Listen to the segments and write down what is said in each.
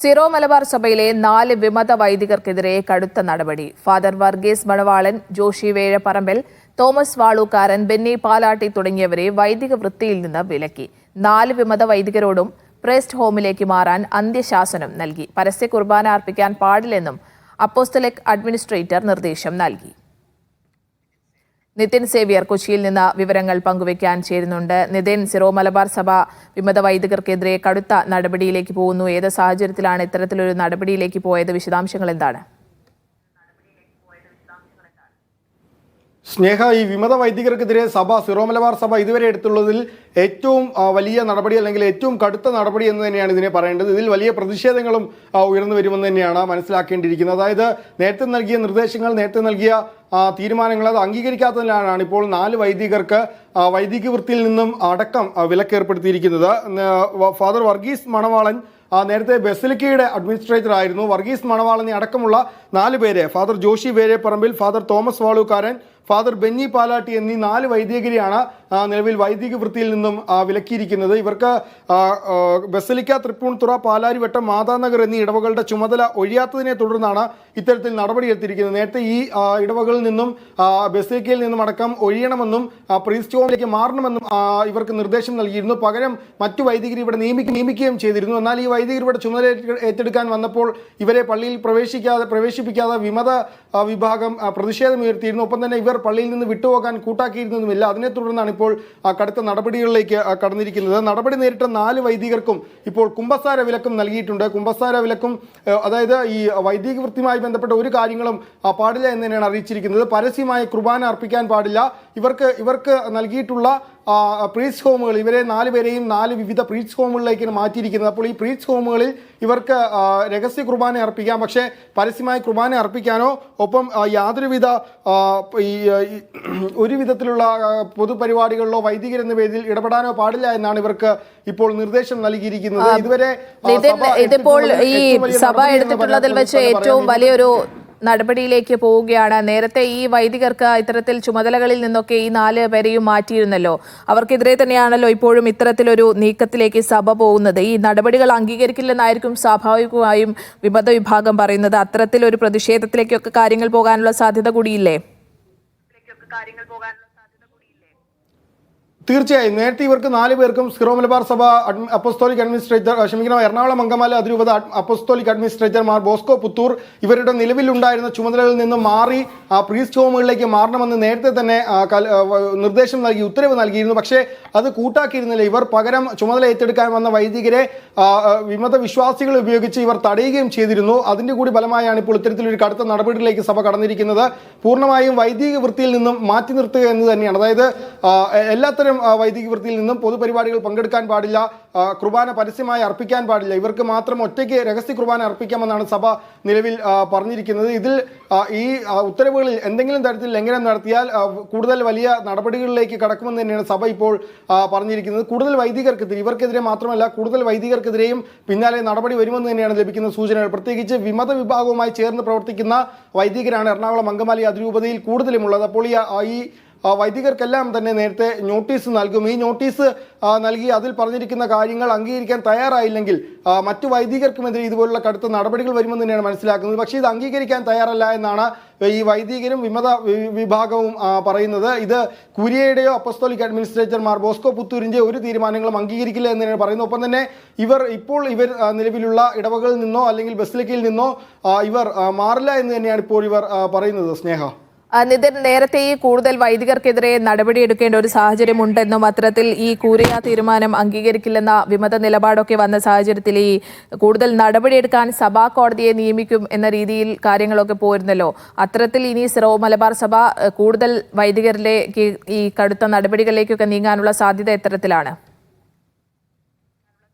Syro Malabar സഭയിലെ 4 വിമത വൈദികർക്കെതിരെ കടുത്ത നടപടി. ഫാദർ വർഗീസ് മണവാളൻ, ജോഷി വേഴപ്പറമ്പിൽ, തോമസ് വാളൂക്കാരൻ, ബെന്നി പാലാട്ടി തുടങ്ങിയവരെ വൈദിക വൃത്തിയിൽ നിന്ന് വിലക്കി. 4 വിമത വൈദികരോടും പ്രേസ്റ്റ് ഹോമിലേക്ക് മാറാൻ അന്ത്യശാസനം നൽകി. പരസ്യ കുർബാന അർപ്പിക്കാൻ പാടില്ലെന്നും അപ്പോസ്തലിക് അഡ്മിനിസ്ട്രേറ്റർ നിർദ്ദേശം നൽകി. നിതിൻ സേവ്യർ കൊച്ചിയിൽ നിന്ന് വിവരങ്ങൾ പങ്കുവയ്ക്കാൻ ചേരുന്നുണ്ട്. നിതിൻ, സിറോ മലബാർ സഭ വിമത വൈദികർക്കെതിരെ കടുത്ത നടപടിയിലേക്ക് പോകുന്നു. ഏത് സാഹചര്യത്തിലാണ് ഇത്തരത്തിലൊരു നടപടിയിലേക്ക് പോയത്? വിശദാംശങ്ങൾ എന്താണ്? സ്നേഹ, ഈ വിമത വൈദികർക്കെതിരെ സിറോ മലബാർ സഭ ഇതുവരെ എടുത്തുള്ളതിൽ ഏറ്റവും വലിയ നടപടി അല്ലെങ്കിൽ ഏറ്റവും കടുത്ത നടപടി എന്ന് തന്നെയാണ് ഇതിനെ പറയേണ്ടത്. ഇതിൽ വലിയ പ്രതിഷേധങ്ങളും ഉയർന്നു വരുമെന്ന് തന്നെയാണ് മനസ്സിലാക്കേണ്ടിയിരിക്കുന്നത്. അതായത് നേരത്തെ നൽകിയ നിർദ്ദേശങ്ങൾ, നേരത്തെ നൽകിയ തീരുമാനങ്ങൾ അത് അംഗീകരിക്കാത്തതിനാണ് ഇപ്പോൾ 4 വൈദികർക്ക് വൈദിക വൃത്തിയിൽ നിന്നും അടക്കം വിലക്കേർപ്പെടുത്തിയിരിക്കുന്നത്. ഫാദർ വർഗീസ് മണവാളൻ നേരത്തെ ബസിലിക്കയുടെ അഡ്മിനിസ്ട്രേറ്റർ ആയിരുന്നു. വർഗീസ് മണവാളനെ അടക്കമുള്ള 4 പേരെ, father Joshi Vazhapparambil, father Thomas Valookkaran, father Benny Palatty എന്നീ 4 വൈദികരെയാണ് നിലവിൽ വൈദിക വൃത്തിയിൽ നിന്നും വിലക്കിയിരിക്കുന്നത്. ഇവർക്ക് ബസിലിക്ക, തൃപ്പൂണിത്തുറ, പാലാരിവട്ടം, മാതാനഗർ എന്നീ ഇടവകളുടെ ചുമതല ഒഴിയാത്തതിനെ തുടർന്നാണ് ഇത്തരത്തിൽ നടപടിയെടുത്തിരിക്കുന്നത്. നേരത്തെ ഈ ഇടവകളിൽ നിന്നും ബസിലിക്കയിൽ നിന്നും അടക്കം ഒഴിയണമെന്നും പ്രീസ്റ്റ് ഹോമിലേക്ക് മാറണമെന്നും ഇവർക്ക് നിർദ്ദേശം നൽകിയിരുന്നു. പകരം മറ്റു വൈദികരെ ഇവിടെ നിയമിക്കുകയും ചെയ്തിരുന്നു. എന്നാൽ ഈ വൈദികർ ഇവിടെ ചുമതല ഏറ്റെടുക്കാൻ വന്നപ്പോൾ ഇവരെ പള്ളിയിൽ പ്രവേശിപ്പിക്കാതെ വിമത വിഭാഗം പ്രതിഷേധമുയർത്തിയിരുന്നു. ഒപ്പം തന്നെ ഇവർ പള്ളിയിൽ നിന്ന് വിട്ടുപോകാൻ കൂട്ടാക്കിയിരുന്നതുമില്ല. അതിനെ തുടർന്നാണ് ഇപ്പോൾ കടുത്ത നടപടികളിലേക്ക് കടന്നിരിക്കുന്നത്. നടപടി നേരിട്ട 4 വൈദികർക്കും ഇപ്പോൾ കുമ്പസാര വിലക്കും നൽകിയിട്ടുണ്ട്. കുമ്പസാര വിലക്കും, അതായത് ഈ വൈദിക വൃത്തിയുമായി ബന്ധപ്പെട്ട ഒരു കാര്യങ്ങളും പാടില്ല എന്ന് തന്നെയാണ് അറിയിച്ചിരിക്കുന്നത്. പരസ്യമായ കുർബാന അർപ്പിക്കാൻ പാടില്ല. ഇവർക്ക് നൽകിയിട്ടുള്ള പ്രീസ്റ്റ് ഹോമുകൾ, ഇവരെ 4 പേരെയും 4 വിവിധ പ്രീസ്റ്റ് ഹോമുകളിലേക്കാണ് മാറ്റിയിരിക്കുന്നത്. അപ്പോൾ ഈ പ്രീസ്റ്റ് ഹോമുകളിൽ ഇവർക്ക് രഹസ്യ കുർബാന അർപ്പിക്കാം, പക്ഷേ പരസ്യമായ കുർബാന അർപ്പിക്കാനോ ഒപ്പം യാതൊരുവിധ ഒരു വിധത്തിലുള്ള പൊതുപരിപാടികളിലോ വൈദികർ എന്ന പേരിൽ ഇടപെടാനോ പാടില്ല എന്നാണ് ഇവർക്ക് ഇപ്പോൾ നിർദ്ദേശം നൽകിയിരിക്കുന്നത്. ഇതുവരെ ഇതിപ്പോൾ ഈ സഭ എടുത്തിട്ടുള്ളതിൽ വെച്ച് ഏറ്റവും വലിയൊരു നടപടിയിലേക്ക് പോവുകയാണ്. നേരത്തെ ഈ വൈദികർക്ക് ഇത്തരത്തിൽ ചുമതലകളിൽ നിന്നൊക്കെ ഈ 4 പേരെയും മാറ്റിയിരുന്നല്ലോ. അവർക്കെതിരെ തന്നെയാണല്ലോ ഇപ്പോഴും ഇത്തരത്തിലൊരു നീക്കത്തിലേക്ക് സഭ പോകുന്നത്. ഈ നടപടികൾ അംഗീകരിക്കില്ലെന്നായിരിക്കും സ്വാഭാവികമായും വിമത വിഭാഗം പറയുന്നത്. അത്തരത്തിലൊരു പ്രതിഷേധത്തിലേക്കൊക്കെ കാര്യങ്ങൾ പോകാനുള്ള സാധ്യത കൂടിയില്ലേ? തീർച്ചയായും നേരത്തെ ഇവർക്ക് 4 പേർക്കും സിറോ മലബാർ സഭ അപ്പോസ്തോലിക് അഡ്മിനിസ്ട്രേറ്റർ, എറണാകുളം അങ്കമാലി അതിരൂപത apostolic administrator Mar Bosco Puthur ഇവരുടെ നിലവിലുണ്ടായിരുന്ന ചുമതലകളിൽ നിന്നും മാറി പ്രീസ്റ്റ് ഹോമുകളിലേക്ക് മാറണമെന്ന് നേരത്തെ തന്നെ നിർദ്ദേശം നൽകി, ഉത്തരവ് നൽകിയിരുന്നു. പക്ഷേ അത് കൂട്ടാക്കിയിരുന്നില്ല. ഇവർ പകരം ചുമതല ഏറ്റെടുക്കാൻ വന്ന വൈദികരെ വിമത വിശ്വാസികൾ ഉപയോഗിച്ച് ഇവർ തടയുകയും ചെയ്തിരുന്നു. അതിന്റെ കൂടി ഫലമായാണ് ഇപ്പോൾ ഇത്തരത്തിലൊരു കടുത്ത നടപടിയിലേക്ക് സഭ കടന്നിരിക്കുന്നത്. പൂർണ്ണമായും വൈദിക വൃത്തിയിൽ നിന്നും മാറ്റി നിർത്തുക എന്ന് തന്നെയാണ്. അതായത് എല്ലാത്തരം വൈദിക വൃത്തിയിൽ നിന്നും പൊതുപരിപാടികൾ പങ്കെടുക്കാൻ പാടില്ല, കുർബാന പരസ്യമായി അർപ്പിക്കാൻ പാടില്ല, ഇവർക്ക് മാത്രം ഒറ്റയ്ക്ക് രഹസ്യ കുർബാന അർപ്പിക്കാമെന്നാണ് സഭ നിലവിൽ പറഞ്ഞിരിക്കുന്നത്. ഇതിൽ ഈ ഉത്തരവുകളിൽ എന്തെങ്കിലും തരത്തിൽ ലംഘനം നടത്തിയാൽ കൂടുതൽ വലിയ നടപടികളിലേക്ക് കടക്കുമെന്ന് തന്നെയാണ് സഭ ഇപ്പോൾ പറഞ്ഞിരിക്കുന്നത്. കൂടുതൽ വൈദികർക്കെതിരെ, ഇവർക്കെതിരെ മാത്രമല്ല കൂടുതൽ വൈദികർക്കെതിരെയും പിന്നാലെ നടപടി വരുമെന്ന് തന്നെയാണ് ലഭിക്കുന്ന സൂചനകൾ. പ്രത്യേകിച്ച് വിമത വിഭാഗവുമായി ചേർന്ന് പ്രവർത്തിക്കുന്ന വൈദികരാണ് എറണാകുളം അങ്കമാലി അതിരൂപതയിൽ കൂടുതലുമുള്ളത്. അപ്പോൾ ഈ വൈദികർക്കെല്ലാം തന്നെ നേരത്തെ നോട്ടീസ് നൽകും. ഈ നോട്ടീസ് നൽകി അതിൽ പറഞ്ഞിരിക്കുന്ന കാര്യങ്ങൾ അംഗീകരിക്കാൻ തയ്യാറായില്ലെങ്കിൽ മറ്റു വൈദികർക്കുമെതിരെ ഇതുപോലുള്ള കടുത്ത നടപടികൾ വരുമെന്ന് തന്നെയാണ് മനസ്സിലാക്കുന്നത്. പക്ഷേ ഇത് അംഗീകരിക്കാൻ തയ്യാറല്ല എന്നാണ് ഈ വൈദികരും വിമത വിഭാഗവും പറയുന്നത്. ഇത് കുരിയയുടെയോ അപ്പോസ്തോലിക് അഡ്മിനിസ്ട്രേറ്റർ മാർ ബോസ്കോ പുത്തൂരിന്റെ ഒരു തീരുമാനങ്ങളും അംഗീകരിക്കില്ല എന്ന് തന്നെയാണ് പറയുന്നത്. ഒപ്പം തന്നെ ഇവർ നിലവിലുള്ള ഇടവകളിൽ നിന്നോ അല്ലെങ്കിൽ ബസിലിക്കയിൽ നിന്നോ ഇവർ മാറില്ല എന്ന് തന്നെയാണ് ഇപ്പോൾ ഇവർ പറയുന്നത്. സ്നേഹ, നിതിൻ, നേരത്തെ ഈ കൂടുതൽ വൈദികർക്കെതിരെ നടപടിയെടുക്കേണ്ട ഒരു സാഹചര്യം ഉണ്ടെന്നും അത്തരത്തിൽ ഈ കൂരിയ തീരുമാനം അംഗീകരിക്കില്ലെന്ന വിമത നിലപാടൊക്കെ വന്ന സാഹചര്യത്തിൽ ഈ കൂടുതൽ നടപടിയെടുക്കാൻ സഭാ കോടതിയെ നിയമിക്കും എന്ന രീതിയിൽ കാര്യങ്ങളൊക്കെ പോയിരുന്നല്ലോ. അത്തരത്തിൽ ഇനി സിറോ മലബാർ സഭ കൂടുതൽ വൈദികരിലേക്ക് ഈ കടുത്ത നടപടികളിലേക്കൊക്കെ നീങ്ങാനുള്ള സാധ്യത എത്തരത്തിലാണ്?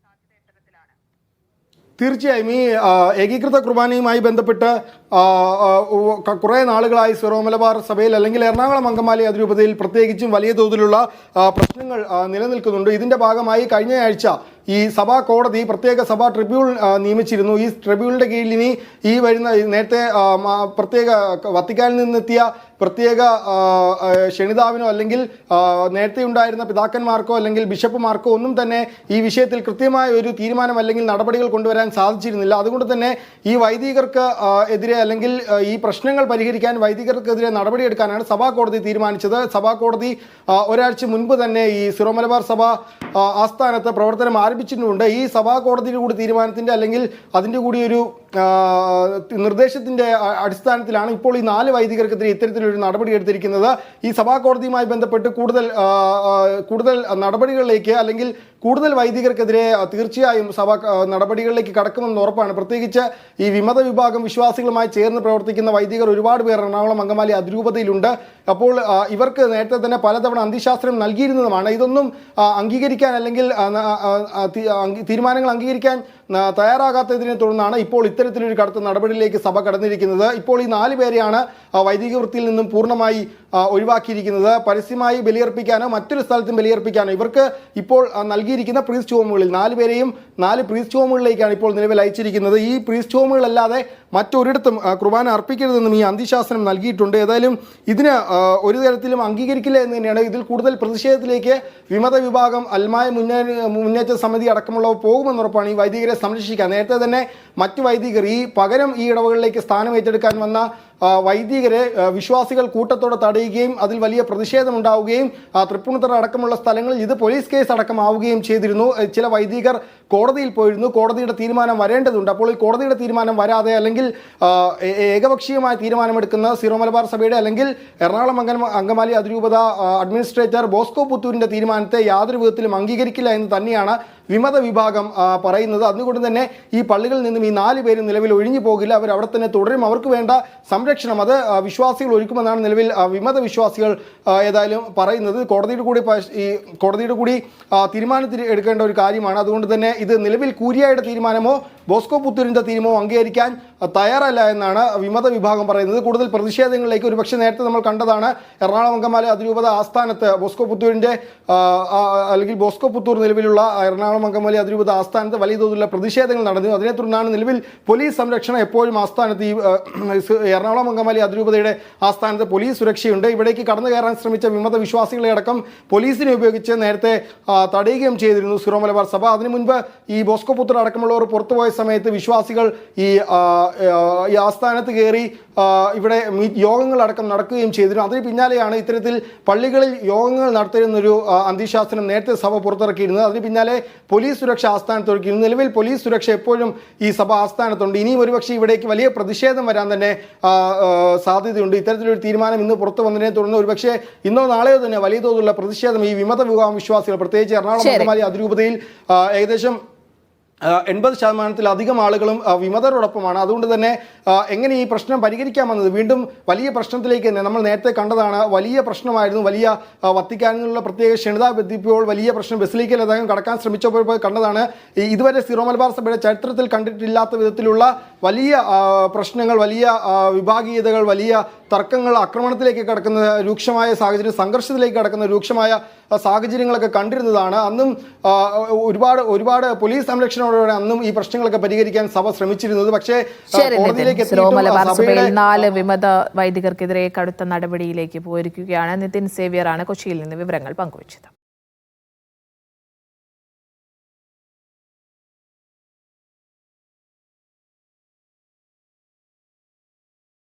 തീർച്ചയായും ഈ ഏകീകൃത കുർബാനയുമായി ബന്ധപ്പെട്ട് കുറേ നാളുകളായി സിറോ മലബാർ സഭയിൽ അല്ലെങ്കിൽ എറണാകുളം അങ്കമാലി അതിരൂപതയിൽ പ്രത്യേകിച്ചും വലിയ തോതിലുള്ള പ്രശ്നങ്ങൾ നിലനിൽക്കുന്നുണ്ട്. ഇതിന്റെ ഭാഗമായി കഴിഞ്ഞ ആഴ്ച ഈ സഭാ കോടതി പ്രത്യേക സഭാ ട്രിബ്യൂണൽ നിയമിച്ചിരുന്നു. ഈ ട്രിബ്യൂണലിന്റെ കീഴിൽ ഇനി ഈ വരുന്ന നേരത്തെ പ്രത്യേക വത്തിക്കാനിൽ നിന്നെത്തിയ പ്രത്യേക ക്ഷണിതാവിനോ അല്ലെങ്കിൽ നേരത്തെ ഉണ്ടായിരുന്ന പിതാക്കന്മാർക്കോ അല്ലെങ്കിൽ ബിഷപ്പുമാർക്കോ ഒന്നും തന്നെ ഈ വിഷയത്തിൽ കൃത്യമായ ഒരു തീരുമാനം അല്ലെങ്കിൽ നടപടികൾ കൊണ്ടുവരാൻ സാധിച്ചിരുന്നില്ല. അതുകൊണ്ട് തന്നെ ഈ വൈദികർക്ക് എതിരെ അല്ലെങ്കിൽ ഈ പ്രശ്നങ്ങൾ പരിഹരിക്കാൻ വൈദികർക്കെതിരെ നടപടിയെടുക്കാനാണ് സഭാ കോടതി തീരുമാനിച്ചത്. സഭാ കോടതി ഒരാഴ്ച മുൻപ് തന്നെ ഈ സിറോ മലബാർ സഭ ആസ്ഥാനത്ത് പ്രവർത്തനം ആരംഭിച്ചിട്ടുണ്ട്. ഈ സഭാ കോടതിയുടെ കൂടി തീരുമാനത്തിന്റെ അല്ലെങ്കിൽ അതിൻ്റെ കൂടി ഒരു നിർദ്ദേശത്തിന്റെ അടിസ്ഥാനത്തിലാണ് ഇപ്പോൾ ഈ 4 വൈദികർക്കെതിരെ ഇത്തരത്തിലൊരു നടപടി എടുത്തിരിക്കുന്നത്. ഈ സഭാ കോടതിയുമായി ബന്ധപ്പെട്ട് കൂടുതൽ നടപടികളിലേക്ക് അല്ലെങ്കിൽ കൂടുതൽ വൈദികർക്കെതിരെ തീർച്ചയായും സഭ നടപടികളിലേക്ക് കടക്കുമെന്ന് ഉറപ്പാണ്. പ്രത്യേകിച്ച് ഈ വിമത വിഭാഗം വിശ്വാസികളുമായി ചേർന്ന് പ്രവർത്തിക്കുന്ന വൈദികർ ഒരുപാട് പേർ എറണാകുളം അങ്കമാലി അതിരൂപതയിലുണ്ട്. അപ്പോൾ ഇവർക്ക് നേരത്തെ തന്നെ പലതവണ അന്ത്യശാസ്ത്രം നൽകിയിരുന്നതുമാണ്. ഇതൊന്നും അംഗീകരിക്കാൻ അല്ലെങ്കിൽ തീരുമാനങ്ങൾ അംഗീകരിക്കാൻ തയ്യാറാകാത്തതിനെ തുടർന്നാണ് ഇപ്പോൾ ഇത്തരത്തിലൊരു കടുത്ത നടപടിയിലേക്ക് സഭ കടന്നിരിക്കുന്നത്. ഇപ്പോൾ ഈ 4 പേരെയാണ് വൈദിക വൃത്തിയിൽ നിന്നും പൂർണ്ണമായി ഒഴിവാക്കിയിരിക്കുന്നത്. പരസ്യമായി ബലിയർപ്പിക്കാനോ മറ്റൊരു സ്ഥലത്തും ബലിയർപ്പിക്കാനോ ഇവർക്ക് ഇപ്പോൾ നൽകിയിരിക്കുന്ന പ്രീസ്റ്റ് ഹോമുകളിൽ 4 പേരെയും 4 പ്രീസ്റ്റ് ഹോമുകളിലേക്കാണ് ഇപ്പോൾ നിലവിൽ അയച്ചിരിക്കുന്നത്. ഈ പ്രീസ്റ്റ് ഹോമുകളല്ലാതെ മറ്റൊരിടത്തും കുർബാന അർപ്പിക്കരുതെന്നും ഈ അന്ത്യശാസനം നൽകിയിട്ടുണ്ട്. ഏതായാലും ഇതിന് ഒരു തരത്തിലും അംഗീകരിക്കില്ല എന്ന് തന്നെയാണ്. ഇതിൽ കൂടുതൽ പ്രതിഷേധത്തിലേക്ക് വിമത വിഭാഗം അൽമായ മുന്നേറ്റ സമിതി അടക്കമുള്ളവ പോകുമെന്നുറപ്പാണ് ഈ വൈദികരെ സംരക്ഷിക്കാൻ. നേരത്തെ തന്നെ മറ്റു വൈദികർ പകരം ഈ ഇടവകളിലേക്ക് സ്ഥാനം ഏറ്റെടുക്കാൻ വന്ന വൈദികരെ വിശ്വാസികൾ കൂട്ടത്തോടെ തടയുകയും അതിൽ വലിയ പ്രതിഷേധമുണ്ടാവുകയും തൃപ്പൂണിത്തുറ അടക്കമുള്ള സ്ഥലങ്ങളിൽ ഇത് പോലീസ് കേസ് അടക്കമാവുകയും ചെയ്തിരുന്നു. ചില വൈദികർ കോടതിയിൽ പോയിരുന്നു. കോടതിയുടെ തീരുമാനം വരേണ്ടതുണ്ട്. അപ്പോൾ ഈ കോടതിയുടെ തീരുമാനം വരാതെ അല്ലെങ്കിൽ ഏകപക്ഷീയമായ തീരുമാനമെടുക്കുന്ന സിറോ മലബാർ സഭയുടെ അല്ലെങ്കിൽ എറണാകുളം അങ്കമാലി അതിരൂപത അഡ്മിനിസ്ട്രേറ്റർ ബോസ്കോ പുത്തൂരിന്റെ തീരുമാനത്തെ യാതൊരു വിധത്തിലും അംഗീകരിക്കില്ല എന്ന് തന്നെയാണ് വിമത വിഭാഗം പറയുന്നത്. അതുകൊണ്ട് തന്നെ ഈ പള്ളികളിൽ നിന്നും ഈ 4 പേരും നിലവിൽ ഒഴിഞ്ഞു പോകില്ല. അവർ അവിടെ തന്നെ തുടരും. അവർക്ക് വേണ്ട സംരക്ഷണം അത് വിശ്വാസികൾ ഒരുക്കുമെന്നാണ് നിലവിൽ വിമത വിശ്വാസികൾ ഏതായാലും പറയുന്നത്. കോടതിയുടെ കൂടി തീരുമാനത്തിൽ എടുക്കേണ്ട ഒരു കാര്യമാണ്. അതുകൊണ്ട് തന്നെ ഇത് നിലവിൽ കൂരിയായുടെ തീരുമാനമോ ബോസ്കോ പുത്തൂരിന്റെ തീരുമാനമോ അംഗീകരിക്കാൻ തയ്യാറല്ല എന്നാണ് വിമത വിഭാഗം പറയുന്നത്. കൂടുതൽ പ്രതിഷേധങ്ങളിലേക്ക് ഒരുപക്ഷെ നേരത്തെ നമ്മൾ കണ്ടതാണ്. എറണാകുളം അങ്കമാലി അതിരൂപത ആസ്ഥാനത്ത് ബോസ്കോ പുത്തൂരിന്റെ അല്ലെങ്കിൽ ബോസ്കോ പുത്തൂർ നിലവിലുള്ള എറണാകുളം അങ്കമാലി അതിരൂപത ആസ്ഥാനത്ത് വലിയ തോതിലുള്ള പ്രതിഷേധങ്ങൾ നടന്നു. അതിനെ തുടർന്നാണ് നിലവിൽ പോലീസ് സംരക്ഷണം എപ്പോഴും ആസ്ഥാനത്ത് ഈ എറണാകുളം അങ്കമാലി അതിരൂപതയുടെ ആസ്ഥാനത്ത് പോലീസ് സുരക്ഷയുണ്ട്. ഇവിടേക്ക് കടന്നു കയറാൻ ശ്രമിച്ച വിമത വിശ്വാസികളെ അടക്കം പോലീസിനെ ഉപയോഗിച്ച് നേരത്തെ തടയുകയും ചെയ്തിരുന്നു സിറോ മലബാർ സഭ. അതിനു മുൻപ് ഈ ബോസ്കോ പുത്തൂർ അടക്കമുള്ളവർ പുറത്തുപോയ സമയത്ത് വിശ്വാസികൾ ഈ ആസ്ഥാനത്ത് കയറി ഇവിടെ യോഗങ്ങളടക്കം നടക്കുകയും ചെയ്തിരുന്നു. അതിന് പിന്നാലെയാണ് ഇത്തരത്തിൽ പള്ളികളിൽ യോഗങ്ങൾ നടത്തിയിരുന്നൊരു അന്ത്യശാസനം നേരത്തെ സഭ പുറത്തിറക്കിയിരുന്നത്. അതിന് പിന്നാലെ പോലീസ് സുരക്ഷ ആസ്ഥാനത്ത് ഒരുക്കിയിരുന്നു. നിലവിൽ പോലീസ് സുരക്ഷ എപ്പോഴും ഈ സഭ ആസ്ഥാനത്തുണ്ട്. ഇനിയും ഒരുപക്ഷെ ഇവിടേക്ക് വലിയ പ്രതിഷേധം വരാൻ തന്നെ സാധ്യതയുണ്ട്. ഇത്തരത്തിലൊരു തീരുമാനം ഇന്ന് പുറത്തു വന്നതിനെ തുടർന്ന് ഒരുപക്ഷെ ഇന്നോ നാളെയോ തന്നെ വലിയ തോതിലുള്ള പ്രതിഷേധം ഈ വിമത വിഭാഗം വിശ്വാസികൾ പ്രത്യേകിച്ച് എറണാകുളം അങ്കമാലി അതിരൂപതയിൽ ഏകദേശം 80% ആളുകളും വിമതരോടൊപ്പമാണ്. അതുകൊണ്ട് തന്നെ എങ്ങനെ ഈ പ്രശ്നം പരിഹരിക്കാമെന്നത് വീണ്ടും വലിയ പ്രശ്നത്തിലേക്ക് തന്നെ നമ്മൾ നേരത്തെ കണ്ടതാണ്. വലിയ പ്രശ്നമായിരുന്നു. വലിയ വത്തിക്കാനിൽ നിന്നുള്ള പ്രത്യേക ക്ഷണിത എത്തിയപ്പോൾ വലിയ പ്രശ്നം ബസിലിക്കയിൽ അദ്ദേഹം കടക്കാൻ ശ്രമിച്ചപ്പോൾ കണ്ടതാണ്. ഇതുവരെ സിറോ മലബാർ സഭയുടെ ചരിത്രത്തിൽ കണ്ടിട്ടില്ലാത്ത വിധത്തിലുള്ള വലിയ പ്രശ്നങ്ങൾ, വലിയ വിഭാഗീയതകൾ, വലിയ തർക്കങ്ങൾ, ആക്രമണത്തിലേക്ക് കടക്കുന്ന രൂക്ഷമായ സാഹചര്യം, സംഘർഷത്തിലേക്ക് കടക്കുന്ന രൂക്ഷമായ സാഹചര്യങ്ങളൊക്കെ കണ്ടിരുന്നതാണ്. അന്നും ഒരുപാട് പോലീസ് സംരക്ഷണത്തോടെ അന്നും ഈ പ്രശ്നങ്ങളൊക്കെ പരിഹരിക്കാൻ സഭ ശ്രമിച്ചിരുന്നത്. പക്ഷേ കോടതിയിലേക്ക് സിറോ മലബാർ സഭയിൽ 4 വിമത വൈദികർക്കെതിരെ കടുത്ത നടപടിയിലേക്ക് പോയിരിക്കുകയാണ്. നിതിൻ സേവ്യറാണ് കൊച്ചിയിൽ നിന്ന് വിവരങ്ങൾ പങ്കുവച്ചത്.